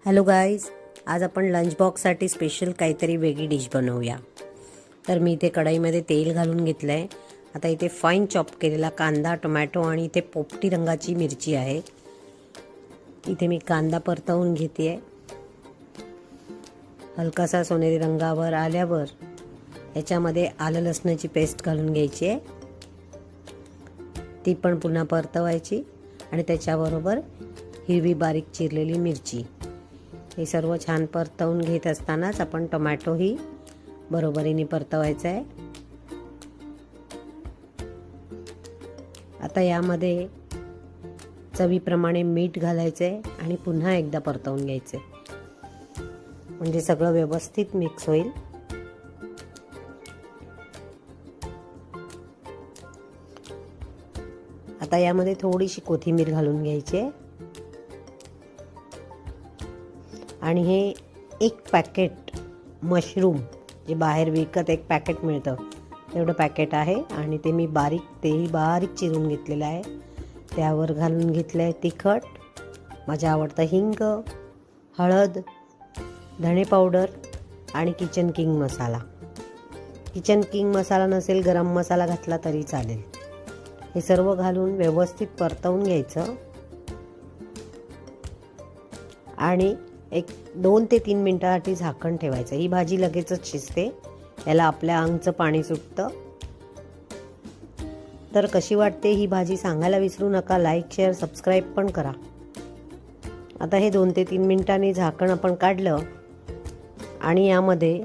Hello guys, आज आपण lunch बॉक्ससाठी special काहीतरी वेगळी डिश बनवूया। तर मी इथे कढईमध्ये तेल घालून घेतलं आहे। आता इथे फाईन चॉप केलेला कांदा, टोमॅटो आणि इथे पोपटी रंगाची मिरची आहे। इथे मी कांदा परतवून घेते आहे। हलकासा सोनेरी रंगावर आल्यावर याच्यामध्ये आलं लसणाची पेस्ट घालून घ्यायची आहे। ती पण पुन्हा परतवायची आणि त्याच्याबरोबर हिरवी बारीक चिरलेली मिरची। हे सर्व छान परतवून घेत असतानाच आपण टोमॅटोही बरोबरीने परतवायचा आहे। आता यामध्ये चवीप्रमाणे मीठ घालायचं आहे आणि पुन्हा एकदा परतवून घ्यायचं आहे, म्हणजे सगळं व्यवस्थित मिक्स होईल। आता यामध्ये थोडीशी कोथिंबीर घालून घ्यायची आहे आणि हे एक पॅकेट मशरूम जे बाहेर विकत एक पॅकेट मिळतं तेवढं पॅकेट आहे आणि ते मी बारीक चिरून घेतलेलं आहे। त्यावर घालून घेतलं आहे तिखट, माझ्या आवडतं हिंग, हळद, धणे पावडर आणि किचन किंग मसाला। किचन किंग मसाला नसेल गरम मसाला घातला तरी चालेल। हे सर्व घालून व्यवस्थित परतवून घ्यायचं आणि एक 2 ते 3 मिनिटांसाठी झाकण ठेवायचं। ही भाजी लगेचच शिजते, याला आपल्या अंगचं पाणी सुटतं। तर कशी वाटते ही भाजी सांगायला विसरू नका। लाईक, शेअर, सबस्क्राईब पण करा। आता हे 2 ते 3 मिनिटांनी झाकण आपण काढलं आणि यामध्ये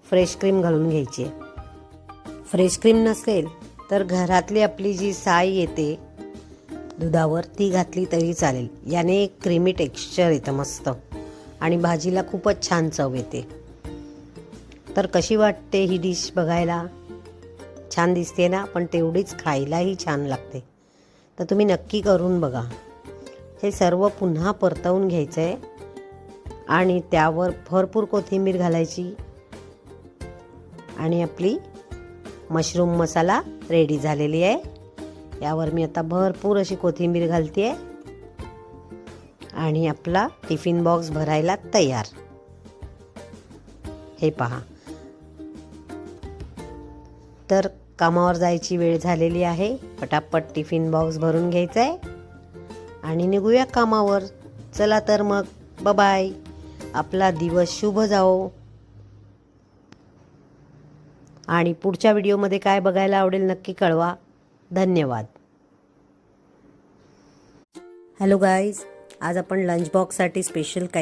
फ्रेश क्रीम घालून घ्यायची आहे। फ्रेश क्रीम नसेल तर घरातली आपली जी साय येते दुधावर ती घातली तरी चालेल। याने एक क्रीमी टेक्स्चर येतं मस्त आणि भाजीला खूपच छान चव येते। तर कशी वाटते ही डिश? बघायला छान दिसते ना, पण तेवढीच खायलाही छान लागते। तर तुम्ही नक्की करून बघा। हे सर्व पुन्हा परतवून घ्यायचं आहे आणि त्यावर भरपूर कोथिंबीर घालायची आणि आपली मशरूम मसाला रेडी झालेली आहे। यावर मी आता भरपूर अशी कोथिंबीर घालते आहे आणि आपला टिफिन बॉक्स भरायला तयार। हे पहा, तर कामावर जायची वेळ झालेली आहे। पटापट टिफिन बॉक्स भरून घ्यायचा आहे आणि निघूया कामावर। चला तर मग, बाय बाय। आपला दिवस शुभ जाओ आणि पुढच्या व्हिडिओमध्ये काय बघायला आवडेल नक्की कळवा। धन्यवाद। हॅलो गाईज, आज आपण लंच बॉक्ससाठी स्पेशल